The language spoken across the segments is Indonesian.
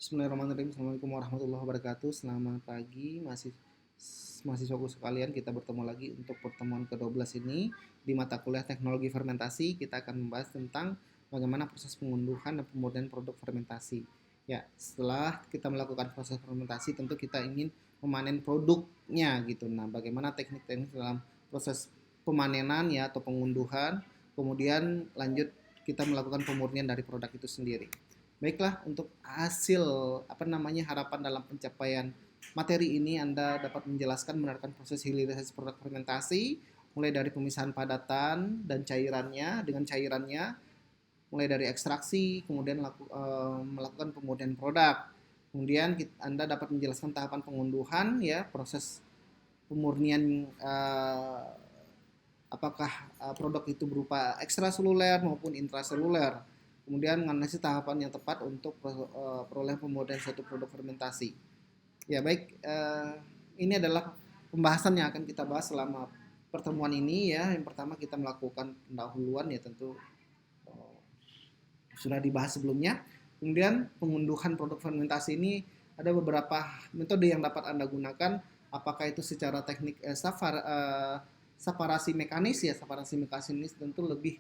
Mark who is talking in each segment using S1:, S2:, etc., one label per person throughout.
S1: Bismillahirrahmanirrahim. Assalamualaikum warahmatullahi wabarakatuh. Selamat pagi mahasiswaku sekalian. Kita bertemu lagi untuk pertemuan ke-12 ini di mata kuliah Teknologi Fermentasi. Kita akan membahas tentang bagaimana proses pengunduhan dan pemurnian produk fermentasi. Ya, setelah kita melakukan proses fermentasi, tentu kita ingin memanen produknya gitu. Nah, bagaimana teknik-teknik dalam proses pemanenan ya atau pengunduhan, kemudian lanjut kita melakukan pemurnian dari produk itu sendiri. Baiklah, untuk hasil harapan dalam pencapaian materi ini Anda dapat menjelaskan menerapkan proses hilirisasi produk fermentasi mulai dari pemisahan padatan dan cairannya dengan cairannya, mulai dari ekstraksi, kemudian melakukan pemurnian produk. Kemudian Anda dapat menjelaskan tahapan pengunduhan ya, proses pemurnian apakah produk itu berupa ekstraseluler maupun intraseluler. Kemudian mengenai tahapan yang tepat untuk perolehan pemurnian suatu produk fermentasi. Ya baik, ini adalah pembahasan yang akan kita bahas selama pertemuan ini ya. Yang pertama kita melakukan pendahuluan ya, tentu sudah dibahas sebelumnya. Kemudian pengunduhan produk fermentasi ini ada beberapa metode yang dapat Anda gunakan, apakah itu secara teknik separasi mekanis ya. Separasi mekanis tentu lebih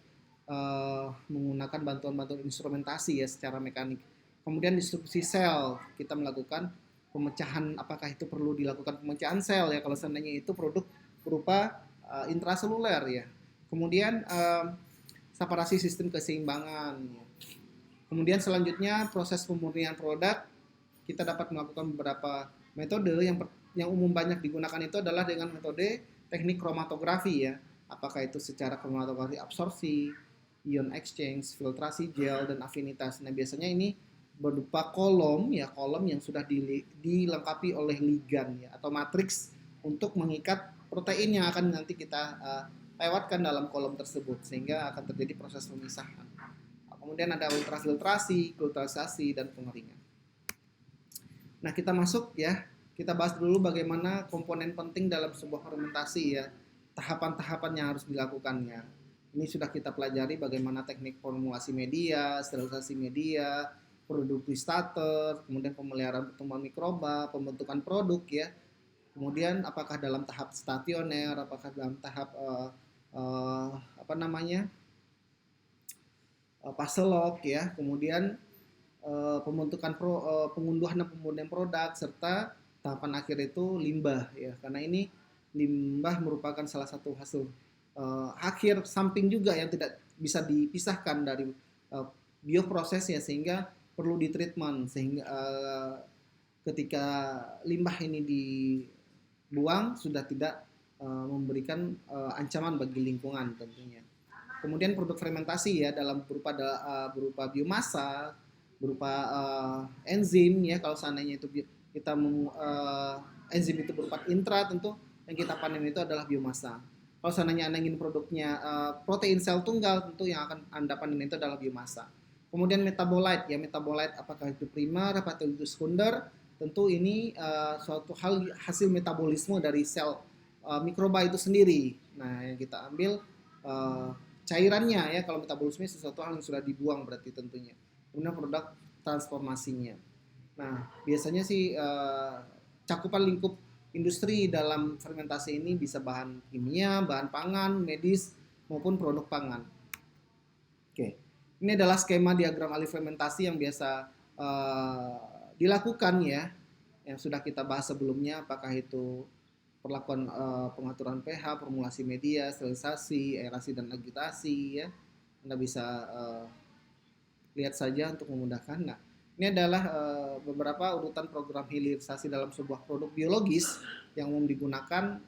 S1: menggunakan bantuan-bantuan instrumentasi ya secara mekanik. Kemudian distribusi sel, kita melakukan pemecahan, apakah itu perlu dilakukan pemecahan sel ya kalau seandainya itu produk berupa intraseluler ya. Kemudian separasi sistem keseimbangan ya. Kemudian selanjutnya proses pemurnian produk, kita dapat melakukan beberapa metode. Yang umum banyak digunakan itu adalah dengan metode teknik kromatografi ya. Apakah itu secara kromatografi absorpsi, ion exchange, filtrasi gel, dan afinitas. Nah, biasanya ini berupa kolom ya, kolom yang sudah dilengkapi oleh ligan ya atau matriks untuk mengikat protein yang akan nanti kita lewatkan dalam kolom tersebut sehingga akan terjadi proses pemisahan. Kemudian ada ultrafiltrasi, kulturisasi, dan pengeringan. Nah, kita masuk ya, kita bahas dulu bagaimana komponen penting dalam sebuah fermentasi ya, tahapan-tahapan yang harus dilakukannya. Ini sudah kita pelajari bagaimana teknik formulasi media, sterilisasi media, produksi starter, kemudian pemeliharaan pertumbuhan mikroba, pembentukan produk ya. Kemudian apakah dalam tahap stasioner, apakah dalam tahap fase lock ya. Kemudian pembentukan pengunduhan dan pemurnian produk serta tahapan akhir itu limbah ya. Karena ini limbah merupakan salah satu hasil akhir samping juga yang tidak bisa dipisahkan dari bioprosesnya sehingga perlu ditreatment sehingga ketika limbah ini dibuang sudah tidak memberikan ancaman bagi lingkungan tentunya. Kemudian produk fermentasi ya dalam berupa biomasa, berupa enzim ya, kalau seandainya itu kita enzim itu berupa intra, tentu yang kita panen itu adalah biomasa. Kalau seandainya Anda ingin produknya protein sel tunggal, tentu yang akan Anda panen itu adalah biomasa. Kemudian metabolite ya, metabolite apakah itu primer atau itu sekunder, tentu ini suatu hal hasil metabolisme dari sel mikroba itu sendiri. Nah, yang kita ambil cairannya ya, kalau metabolisme sesuatu hal yang sudah dibuang berarti tentunya. Kemudian produk transformasinya. Nah, biasanya sih cakupan lingkup industri dalam fermentasi ini bisa bahan kimia, bahan pangan, medis, maupun produk pangan. Oke, ini adalah skema diagram alih fermentasi yang biasa dilakukan ya, yang sudah kita bahas sebelumnya, apakah itu perlakuan pengaturan pH, formulasi media, sterilisasi, aerasi, dan agitasi ya. Anda bisa lihat saja untuk memudahkan. Nah, ini adalah beberapa urutan program hilirisasi dalam sebuah produk biologis yang umum digunakan.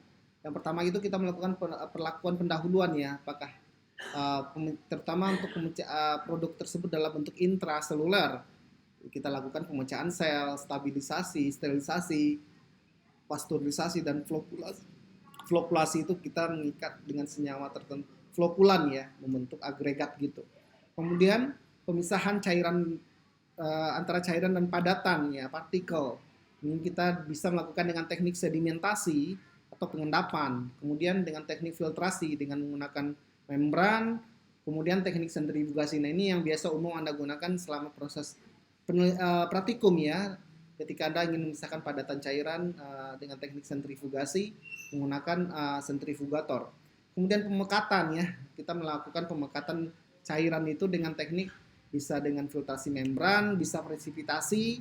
S1: Yang pertama itu kita melakukan perlakuan pendahuluan ya, apakah terutama untuk produk tersebut dalam bentuk intraseluler. Kita lakukan pemecahan sel, stabilisasi, sterilisasi, pasteurisasi, dan flokkulasi. Flokkulasi itu kita mengikat dengan senyawa tertentu, flokulan ya, membentuk agregat gitu. Kemudian pemisahan cairan antara cairan dan padatan ya, partikel. Ini kita bisa melakukan dengan teknik sedimentasi atau pengendapan. Kemudian dengan teknik filtrasi dengan menggunakan membran. Kemudian teknik sentrifugasi. Nah, ini yang biasa umum Anda gunakan selama proses praktikum ya, ketika Anda ingin memisahkan padatan cairan dengan teknik sentrifugasi menggunakan sentrifugator. Kemudian pemekatan ya, kita melakukan pemekatan cairan itu dengan teknik bisa dengan filtrasi membran, bisa presipitasi,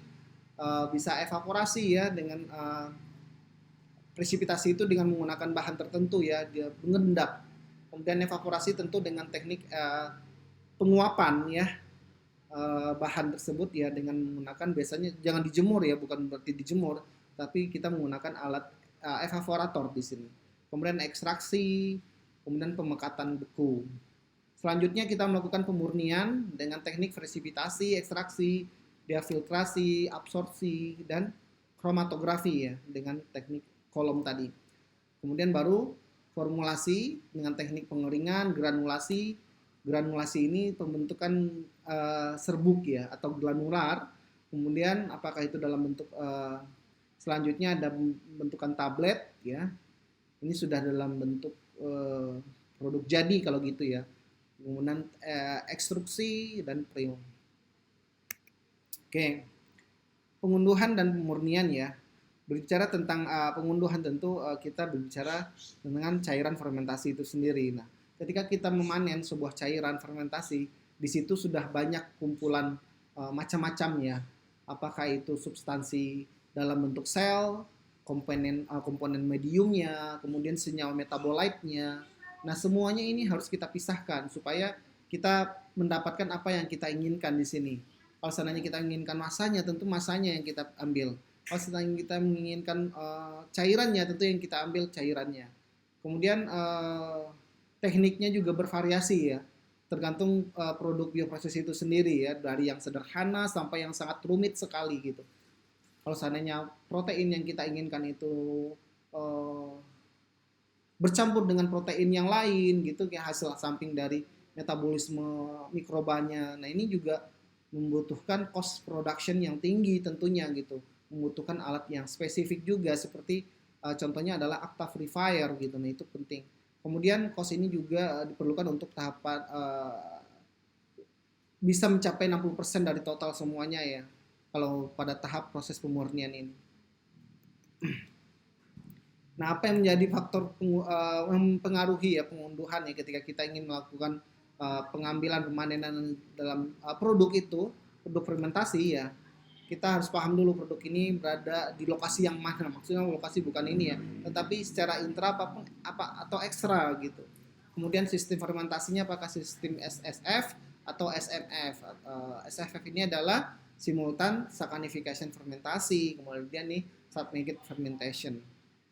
S1: bisa evaporasi ya dengan presipitasi itu dengan menggunakan bahan tertentu ya, dia mengendap. Kemudian evaporasi tentu dengan teknik penguapan ya, bahan tersebut ya dengan menggunakan, biasanya jangan dijemur ya, bukan berarti dijemur, tapi kita menggunakan alat evaporator di sini. Kemudian ekstraksi, kemudian pemekatan beku. Selanjutnya kita melakukan pemurnian dengan teknik presipitasi, ekstraksi, diafiltrasi, absorpsi, dan kromatografi ya dengan teknik kolom tadi. Kemudian baru formulasi dengan teknik pengeringan, granulasi. Granulasi ini pembentukan serbuk ya atau granular. Kemudian apakah itu dalam bentuk selanjutnya ada bentukan tablet ya. Ini sudah dalam bentuk produk jadi kalau gitu ya. Kemudian ekstruksi dan prion. Oke. Pengunduhan dan pemurnian ya. Berbicara tentang pengunduhan tentu kita berbicara dengan cairan fermentasi itu sendiri. Nah, ketika kita memanen sebuah cairan fermentasi, di situ sudah banyak kumpulan macam-macam ya. Apakah itu substansi dalam bentuk sel, komponen mediumnya, kemudian senyawa metabolitnya. Nah, semuanya ini harus kita pisahkan supaya kita mendapatkan apa yang kita inginkan di sini. Kalau seandainya kita inginkan masanya, tentu masanya yang kita ambil. Kalau seandainya kita menginginkan cairannya, tentu yang kita ambil cairannya. Kemudian tekniknya juga bervariasi ya, tergantung produk bioproses itu sendiri ya, dari yang sederhana sampai yang sangat rumit sekali gitu. Kalau seandainya protein yang kita inginkan itu bercampur dengan protein yang lain gitu, kayak hasil samping dari metabolisme mikrobanya. Nah ini juga membutuhkan cost production yang tinggi tentunya gitu, membutuhkan alat yang spesifik juga seperti contohnya adalah Actafrifier gitu. Nah itu penting. Kemudian cost ini juga diperlukan untuk tahapan bisa mencapai 60% dari total semuanya ya kalau pada tahap proses pemurnian ini. Nah, apa yang menjadi faktor mempengaruhi ya pengunduhan ya ketika kita ingin melakukan pengambilan pemanenan dalam produk itu, produk fermentasi ya. Kita harus paham dulu produk ini berada di lokasi yang mana. Maksudnya lokasi bukan ini ya, tetapi secara intra apa atau ekstra gitu. Kemudian sistem fermentasinya apakah sistem SSF atau SMF. SFF ini adalah simultan saccharification fermentasi, kemudian nih submerged fermentation.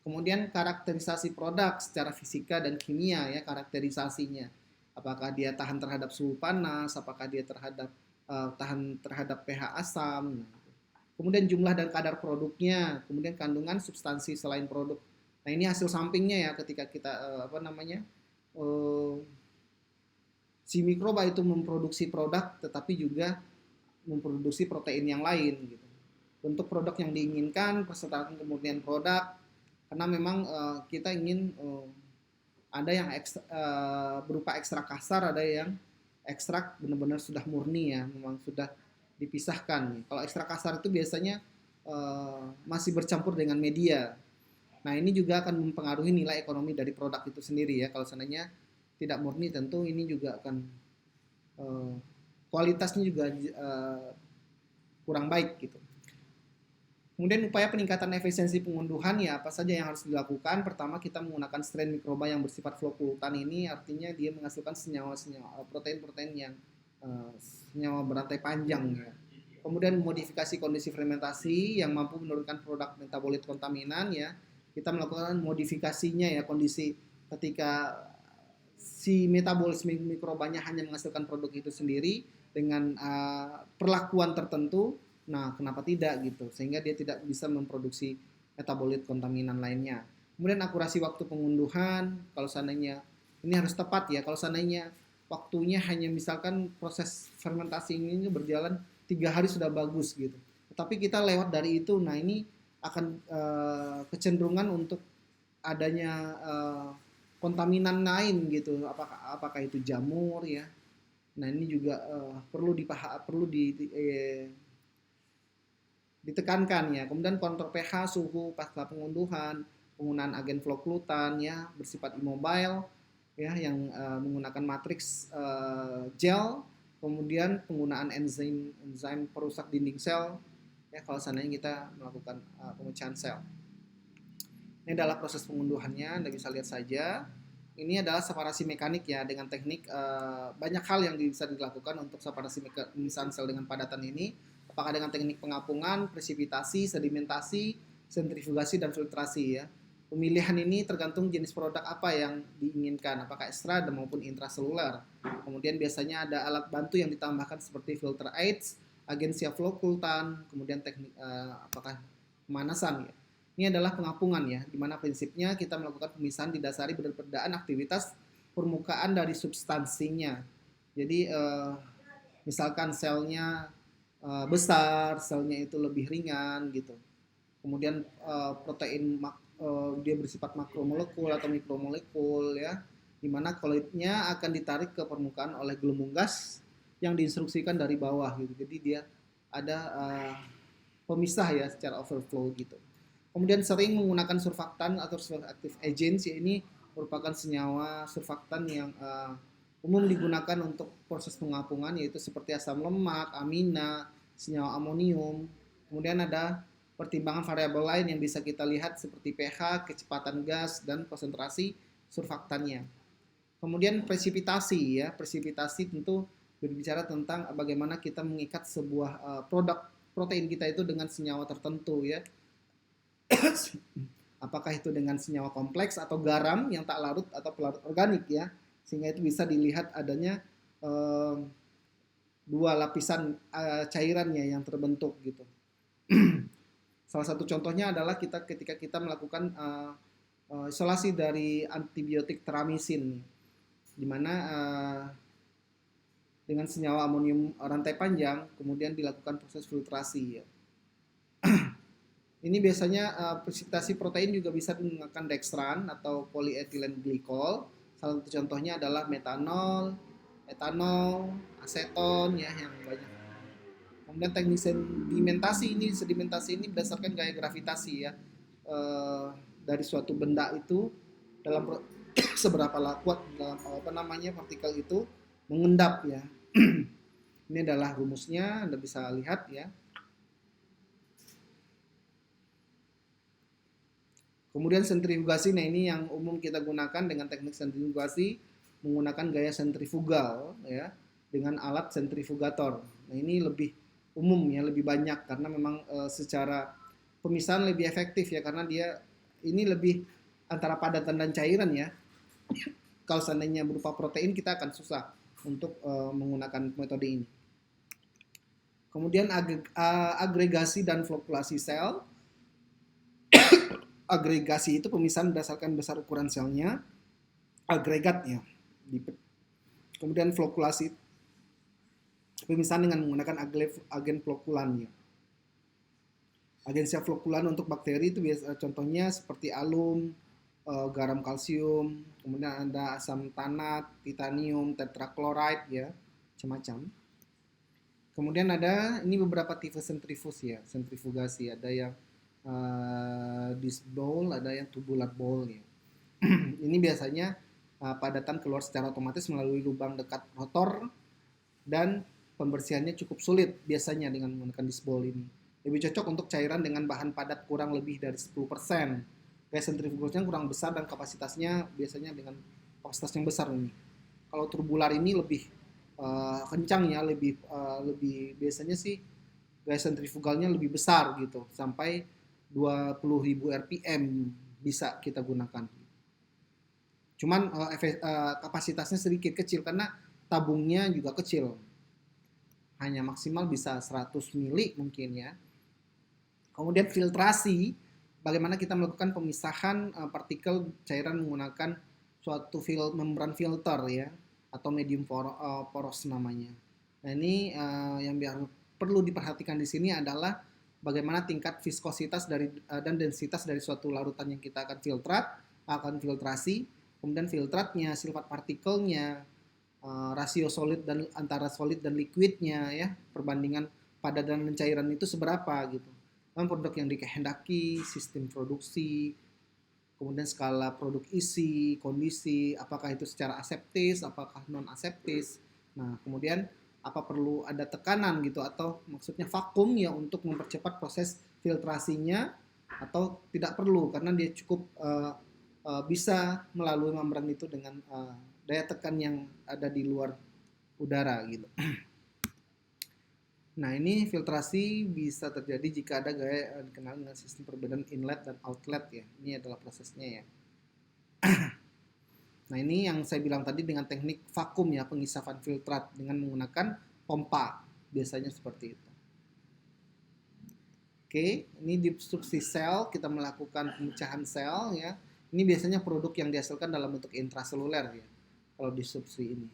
S1: Kemudian karakterisasi produk secara fisika dan kimia ya, karakterisasinya. Apakah dia tahan terhadap suhu panas, apakah dia tahan terhadap pH asam. Kemudian jumlah dan kadar produknya, kemudian kandungan substansi selain produk. Nah, ini hasil sampingnya ya ketika kita si mikroba itu memproduksi produk tetapi juga memproduksi protein yang lain gitu. Untuk produk yang diinginkan, persertaan kemudian produk, karena memang kita ingin ada yang berupa ekstrak kasar, ada yang ekstrak benar-benar sudah murni ya, memang sudah dipisahkan. Kalau ekstrak kasar itu biasanya masih bercampur dengan media. Nah ini juga akan mempengaruhi nilai ekonomi dari produk itu sendiri ya. Kalau seandainya tidak murni tentu ini juga akan kualitasnya juga kurang baik gitu. Kemudian upaya peningkatan efisiensi pengunduhan ya apa saja yang harus dilakukan. Pertama kita menggunakan strain mikroba yang bersifat flow-polutan ini, artinya dia menghasilkan senyawa-senyawa protein-protein yang senyawa berantai panjang ya. Kemudian modifikasi kondisi fermentasi yang mampu menurunkan produk metabolit kontaminan ya. Kita melakukan modifikasinya ya, kondisi ketika si metabolisme mikrobanya hanya menghasilkan produk itu sendiri dengan perlakuan tertentu. Nah, kenapa tidak gitu? Sehingga dia tidak bisa memproduksi metabolit kontaminan lainnya. Kemudian akurasi waktu pengunduhan, kalau seandainya ini harus tepat ya. Kalau seandainya waktunya hanya misalkan proses fermentasi ini berjalan 3 hari sudah bagus gitu. Tapi kita lewat dari itu, nah ini akan kecenderungan untuk adanya kontaminan lain gitu. Apakah itu jamur ya? Nah ini juga perlu ditekankan ya. Kemudian kontrol pH, suhu pasca pengunduhan, penggunaan agen flow-klutan ya bersifat immobile ya yang menggunakan matriks gel, kemudian penggunaan enzim perusak dinding sel ya kalau seandainya kita melakukan pemecahan sel. Ini adalah proses pengunduhannya, Anda bisa lihat saja. Ini adalah separasi mekanik ya dengan teknik banyak hal yang bisa dilakukan untuk separasi pemisahan sel dengan padatan ini. Apakah dengan teknik pengapungan, presipitasi, sedimentasi, sentrifugasi dan filtrasi ya. Pemilihan ini tergantung jenis produk apa yang diinginkan, apakah ekstra maupun intraseluler. Kemudian biasanya ada alat bantu yang ditambahkan seperti filter aids, agen siap flow-klutan, kemudian teknik apakah pemanasan ya. Ini adalah pengapungan ya, di mana prinsipnya kita melakukan pemisahan didasari perbedaan aktivitas permukaan dari substansinya. Jadi misalkan selnya besar, selnya itu lebih ringan gitu. Kemudian protein dia bersifat makromolekul atau mikromolekul ya, di mana kolloidnya akan ditarik ke permukaan oleh gelembung gas yang diinstruksikan dari bawah gitu. Jadi dia ada pemisah ya secara overflow gitu. Kemudian sering menggunakan surfaktan atau surfactive agents, ya ini merupakan senyawa surfaktan yang umum digunakan untuk proses pengapungan, yaitu seperti asam lemak, amina, senyawa amonium. Kemudian ada pertimbangan variabel lain yang bisa kita lihat seperti pH, kecepatan gas, dan konsentrasi surfaktannya. Kemudian presipitasi ya, presipitasi tentu berbicara tentang bagaimana kita mengikat sebuah produk protein kita itu dengan senyawa tertentu ya. Apakah itu dengan senyawa kompleks atau garam yang tak larut atau pelarut organik ya, sehingga itu bisa dilihat adanya dua lapisan cairannya yang terbentuk gitu. Salah satu contohnya adalah ketika kita melakukan isolasi dari antibiotik teramisin, di mana dengan senyawa amonium rantai panjang kemudian dilakukan proses filtrasi ya. Ini biasanya presipitasi protein juga bisa menggunakan dextran atau polyethylene glycol. Salah satu contohnya adalah metanol, etanol, aseton ya yang banyak. Kemudian teknik sedimentasi ini berdasarkan gaya gravitasi ya dari suatu benda itu dalam seberapa kuat dalam partikel itu mengendap ya. Ini adalah rumusnya, Anda bisa lihat ya. Kemudian sentrifugasi, nah ini yang umum kita gunakan dengan teknik sentrifugasi menggunakan gaya sentrifugal ya dengan alat sentrifugator. Nah ini lebih umum ya, lebih banyak karena memang secara pemisahan lebih efektif ya karena dia ini lebih antara padatan dan cairan ya. Kalau seandainya berupa protein kita akan susah untuk menggunakan metode ini. Kemudian agregasi dan flokkulasi sel. Agregasi itu pemisahan berdasarkan besar ukuran selnya, agregatnya. Kemudian flokkulasi pemisahan dengan menggunakan agen flokulannya. Agen siap flokulan untuk bakteri itu biasa contohnya seperti alum, garam kalsium, kemudian ada asam tanat, titanium, tetrakloride ya, macam-macam. Kemudian ada ini beberapa tipe sentrifugasi, ada yang disc bowl, ada yang tubular bowl ya. Ini biasanya padatan keluar secara otomatis melalui lubang dekat rotor dan pembersihannya cukup sulit biasanya dengan menggunakan disc bowl ini. Lebih cocok untuk cairan dengan bahan padat kurang lebih dari 10%. Gaya sentrifugasinya kurang besar dan kapasitasnya biasanya dengan kapasitas yang besar ini. Kalau tubular ini lebih kencang ya, lebih biasanya sih gaya sentrifugalnya lebih besar gitu, sampai 20.000 rpm bisa kita gunakan. Cuman kapasitasnya sedikit kecil karena tabungnya juga kecil. Hanya maksimal bisa 100 mili mungkin ya. Kemudian filtrasi, bagaimana kita melakukan pemisahan partikel cairan menggunakan suatu membran filter ya, atau medium poros namanya. Nah ini yang perlu diperhatikan di sini adalah bagaimana tingkat viskositas dan densitas dari suatu larutan yang kita akan filtrasi, kemudian filtratnya, sifat partikelnya, rasio solid dan antara solid dan liquidnya ya, perbandingan padat dan cairan itu seberapa gitu. produk yang dikehendaki, sistem produksi, kemudian skala produk isi, kondisi, apakah itu secara aseptis, apakah non aseptis. Nah, kemudian apa perlu ada tekanan gitu atau maksudnya vakum ya untuk mempercepat proses filtrasinya atau tidak perlu karena dia cukup bisa melalui membran itu dengan daya tekan yang ada di luar udara gitu. Nah, ini filtrasi bisa terjadi jika ada gaya dikenal dengan sistem perbedaan inlet dan outlet ya. Ini adalah prosesnya ya. Nah, ini yang saya bilang tadi dengan teknik vakum ya, pengisapan filtrat dengan menggunakan pompa. Biasanya seperti itu. Oke, ini disrupsi sel, kita melakukan pemecahan sel ya. Ini biasanya produk yang dihasilkan dalam bentuk intraseluler ya. Kalau disrupsi ini.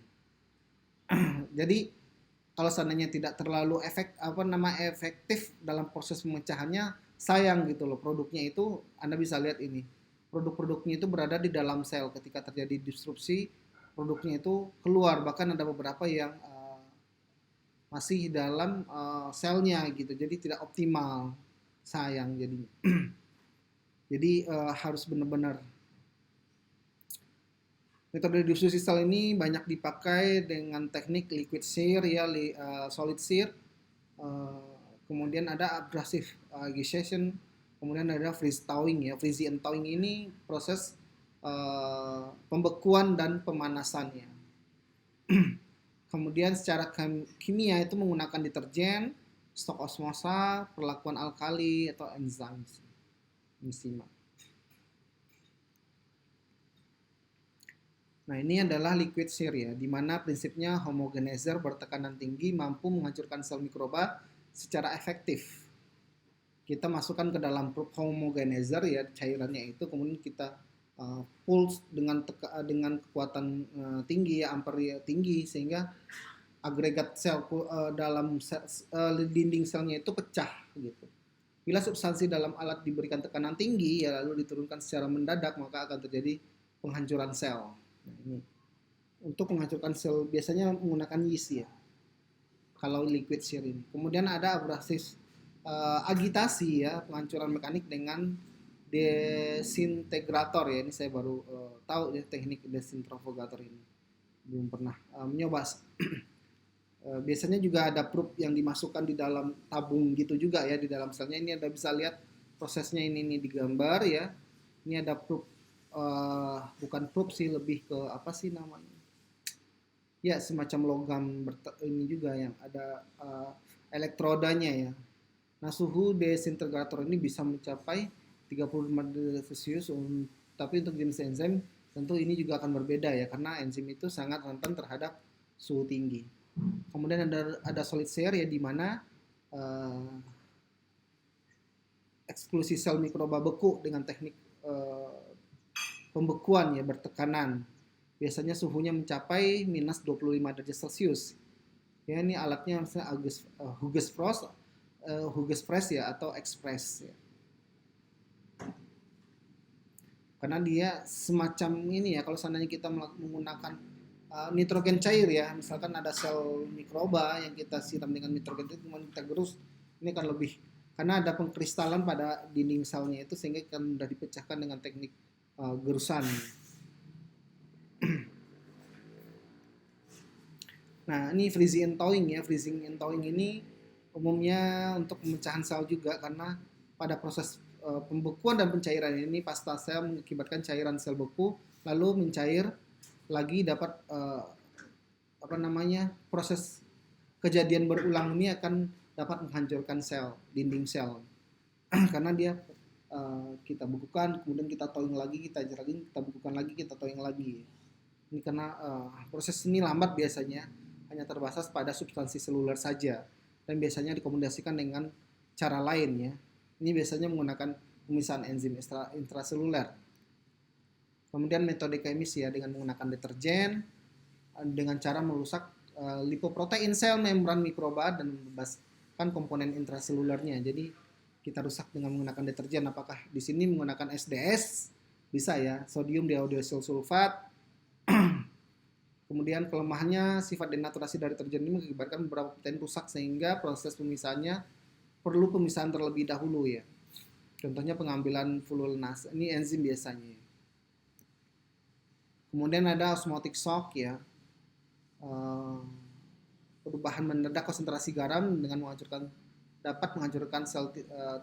S1: Jadi kalau seandainya tidak terlalu efektif dalam proses pemecahannya, sayang gitu loh, produknya itu Anda bisa lihat ini. Produk-produknya itu berada di dalam sel, ketika terjadi disrupsi produknya itu keluar, bahkan ada beberapa yang masih dalam selnya gitu, jadi tidak optimal, sayang jadinya. Jadi harus benar-benar. Metode diffusi sel ini banyak dipakai dengan teknik liquid shear ya, solid shear, kemudian ada abrasive agitation, kemudian ada freeze thawing ya. Freeze and thawing ini proses pembekuan dan pemanasannya. Kemudian secara kimia itu menggunakan deterjen, stok osmosa, perlakuan alkali atau enzima. Nah, ini adalah liquid shear ya, di mana prinsipnya homogenizer bertekanan tinggi mampu menghancurkan sel mikroba secara efektif. Kita masukkan ke dalam homogenizer ya, cairannya itu, kemudian kita pulse dengan kekuatan tinggi ya, ampere tinggi, sehingga agregat sel dalam dinding selnya itu pecah gitu. Bila substansi dalam alat diberikan tekanan tinggi ya lalu diturunkan secara mendadak, maka akan terjadi penghancuran sel. Nah, ini untuk menghancurkan sel biasanya menggunakan yeast ya, kalau liquid shear ini. Kemudian ada abrasive agitasi ya, penghancuran mekanik dengan desintegrator ya. Ini saya baru tahu ya teknik desintegrator ini, belum pernah mencoba. Biasanya juga ada probe yang dimasukkan di dalam tabung gitu juga ya, di dalam selnya. Ini Anda bisa lihat prosesnya ini digambar ya. Ini ada probe, bukan probe sih, lebih ke apa sih namanya ya, semacam logam ini juga yang ada elektrodanya ya. Nah, suhu desintegrator ini bisa mencapai 35 derajat Celcius, tapi untuk jenis enzim tentu ini juga akan berbeda ya, karena enzim itu sangat rentan terhadap suhu tinggi. Kemudian ada solid shear ya, di mana eksklusi sel mikroba beku dengan teknik pembekuan ya, bertekanan. Biasanya suhunya mencapai minus 25 derajat Celcius. Ya, ini alatnya misalnya Hughes Press ya, atau Express ya. Karena dia semacam ini ya, kalau seandainya kita menggunakan nitrogen cair ya, misalkan ada sel mikroba yang kita siram dengan nitrogen itu, kemudian kita gerus, ini kan lebih, karena ada pengkristalan pada dinding selnya itu, sehingga kan mudah dipecahkan dengan teknik gerusan. Nah, ini freezing and thawing ya. Freezing and thawing ini umumnya untuk pemecahan sel juga, karena pada proses pembekuan dan pencairan ini pasta sel mengakibatkan cairan sel beku lalu mencair lagi, dapat proses kejadian berulang ini akan dapat menghancurkan sel, dinding sel. Karena dia kita bekukan, kemudian kita thawing lagi, kita bekukan lagi, kita thawing lagi. Ini karena proses ini lambat biasanya, hanya terbatas pada substansi seluler saja, dan biasanya dikomunikasikan dengan cara lain ya. Ini biasanya menggunakan pemisahan enzim intraseluler. Kemudian metode kemis ya, dengan menggunakan deterjen dengan cara merusak lipoprotein sel membran mikroba dan membebaskan komponen intraselulernya. Jadi kita rusak dengan menggunakan deterjen. Apakah di sini menggunakan SDS? Bisa ya, sodium diaudiosil sulfat. Kemudian kelemahannya, sifat denaturasi dari deterjen ini mengakibatkan beberapa protein rusak, sehingga proses pemisahannya perlu pemisahan terlebih dahulu ya. Contohnya pengambilan fululnase, ini enzim biasanya. Kemudian ada osmotic shock ya, perubahan mendadak konsentrasi garam dengan dapat menghancurkan sel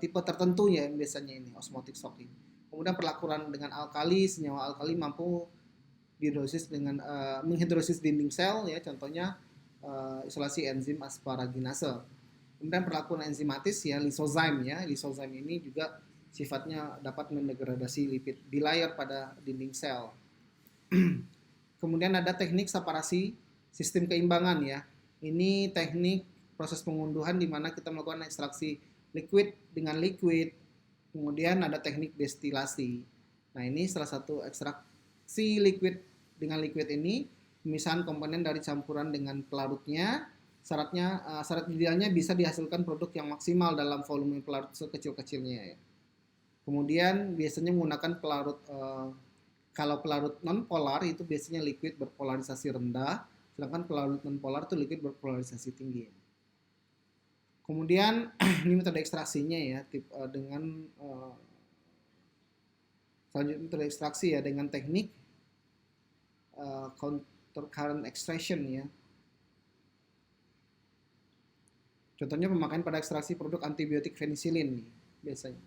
S1: tipe tertentu ya biasanya ini osmotic shock ini. Kemudian perlakuan dengan alkali, senyawa alkali mampu dihidrosis dengan menghidrosis dinding sel ya, contohnya isolasi enzim asparaginase. Kemudian perlakuan enzimatis ya, lisozyme ini juga sifatnya dapat mendegradasi lipid bilayer pada dinding sel. Kemudian ada teknik separasi sistem keimbangan ya. Ini teknik proses pengunduhan di mana kita melakukan ekstraksi liquid dengan liquid. Kemudian ada teknik destilasi. Nah, ini salah satu ekstraksi liquid dengan liquid ini, pemisahan komponen dari campuran dengan pelarutnya. Syarat idealnya bisa dihasilkan produk yang maksimal dalam volume pelarut sekecil-kecilnya ya. Kemudian biasanya menggunakan pelarut kalau pelarut non-polar itu biasanya liquid berpolarisasi rendah, sedangkan pelarut non-polar itu liquid berpolarisasi tinggi. Kemudian ini metode ekstraksinya ya, dengan selanjutnya metode ekstraksi ya dengan teknik counter current extraction ya. Contohnya pemakaian pada ekstraksi produk antibiotik penicillin nih biasanya.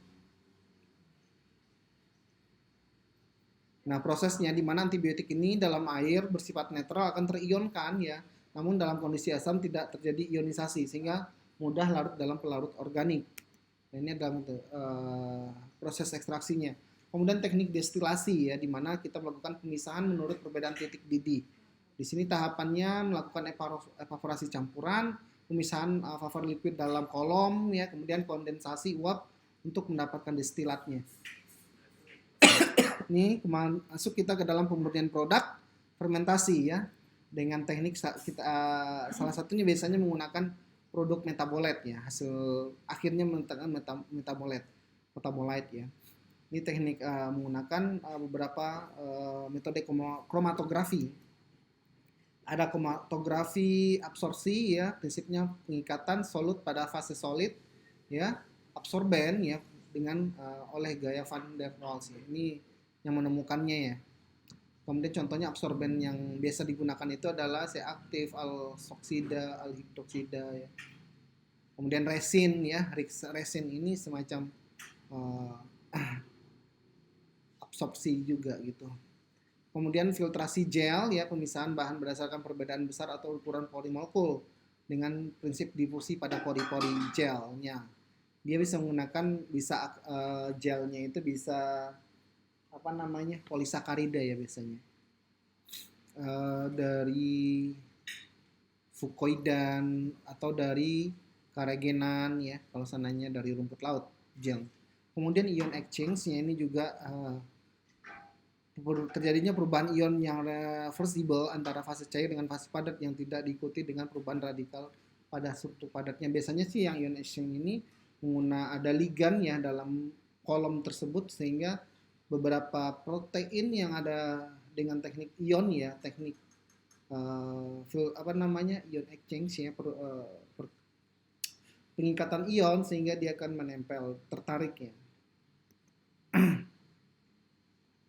S1: Nah, prosesnya di mana antibiotik ini dalam air bersifat netral akan terionkan ya, namun dalam kondisi asam tidak terjadi ionisasi sehingga mudah larut dalam pelarut organik. Nah, ini adalah proses ekstraksinya. Kemudian teknik destilasi ya, di mana kita melakukan pemisahan menurut perbedaan titik didih. Di sini tahapannya melakukan evaporasi campuran, pemisahan vapor liquid dalam kolom ya, kemudian kondensasi uap untuk mendapatkan destilatnya. Ini masuk kita ke dalam pemurnian produk fermentasi ya, dengan teknik kita salah satunya biasanya menggunakan produk metabolit ya, hasil akhirnya menggunakan metabolite ya. Ini teknik menggunakan beberapa metode kromatografi. Ada kromatografi absorpsi ya, prinsipnya pengikatan solut pada fase solid ya, absorben ya dengan oleh gaya van der Waals ya. Ini yang menemukannya ya. Kemudian contohnya absorben yang biasa digunakan itu adalah C-aktif, alsoksida, alhidroksida ya. Kemudian resin ya, resin ini semacam absorpsi juga gitu. Kemudian filtrasi gel ya, pemisahan bahan berdasarkan perbedaan besar atau ukuran polimolekul dengan prinsip difusi pada pori-pori gelnya. Dia bisa menggunakan gelnya itu bisa polisakarida ya biasanya, dari fukoidan atau dari karegenan ya, kalau sananya dari rumput laut gel. Kemudian ion exchange-nya ini juga terjadinya perubahan ion yang reversible antara fase cair dengan fase padat yang tidak diikuti dengan perubahan radikal pada struktur padatnya. Biasanya sih yang ion exchange ini ada ligan ya dalam kolom tersebut, sehingga beberapa protein yang ada dengan teknik ion ya, teknik ion exchange ya, pengikatan ion, sehingga dia akan menempel, tertarik ya.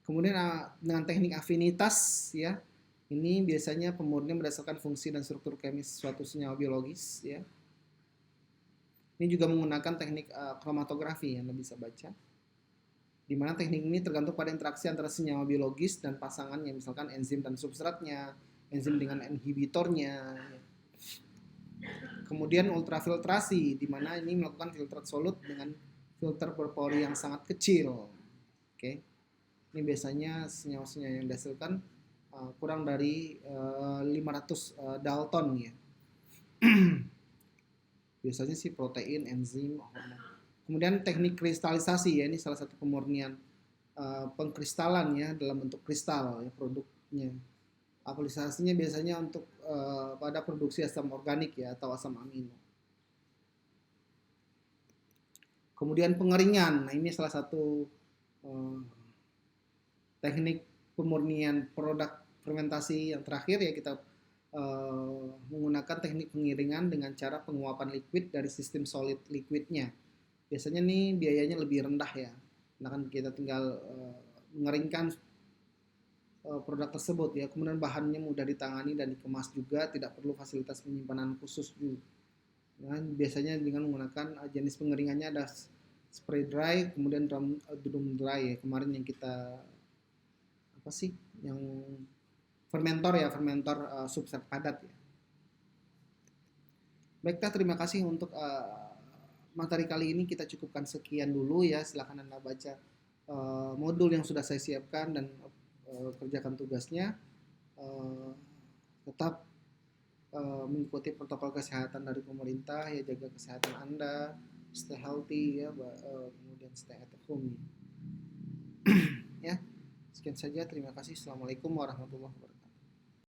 S1: Kemudian dengan teknik afinitas ya, ini biasanya pemurnian berdasarkan fungsi dan struktur kemis suatu senyawa biologis ya. Ini juga menggunakan teknik kromatografi yang Anda bisa baca, di mana teknik ini tergantung pada interaksi antara senyawa biologis dan pasangannya, misalkan enzim dan substratnya, enzim dengan inhibitornya. Kemudian ultrafiltrasi, di mana ini melakukan filtrat solut dengan filter berpori yang sangat kecil. Oke. Ini biasanya senyawa-senyawa yang dihasilkan kurang dari 500 Dalton ya. Biasanya sih protein, enzim, hormon. Kemudian teknik kristalisasi ya, ini salah satu pemurnian pengkristalan ya dalam bentuk kristal ya produknya. Aplikasinya biasanya untuk pada produksi asam organik ya atau asam amino. Kemudian pengeringan, nah ini salah satu teknik pemurnian produk fermentasi yang terakhir ya, kita menggunakan teknik pengiringan dengan cara penguapan liquid dari sistem solid liquidnya. Biasanya nih biayanya lebih rendah ya, karena kan kita tinggal mengeringkan produk tersebut ya. Kemudian bahannya mudah ditangani dan dikemas juga, tidak perlu fasilitas penyimpanan khusus juga. Dan biasanya dengan menggunakan jenis pengeringannya ada spray dry, kemudian drum dry ya. Kemarin yang kita apa sih? Yang fermentor ya, fermentor substrat padat ya. Baiklah, terima kasih untuk materi kali ini kita cukupkan sekian dulu ya. Silahkan Anda baca modul yang sudah saya siapkan dan kerjakan tugasnya. Tetap mengikuti protokol kesehatan dari pemerintah ya, jaga kesehatan Anda, stay healthy ya, kemudian stay at home ya. Sekian saja, terima kasih. Assalamualaikum warahmatullahi wabarakatuh.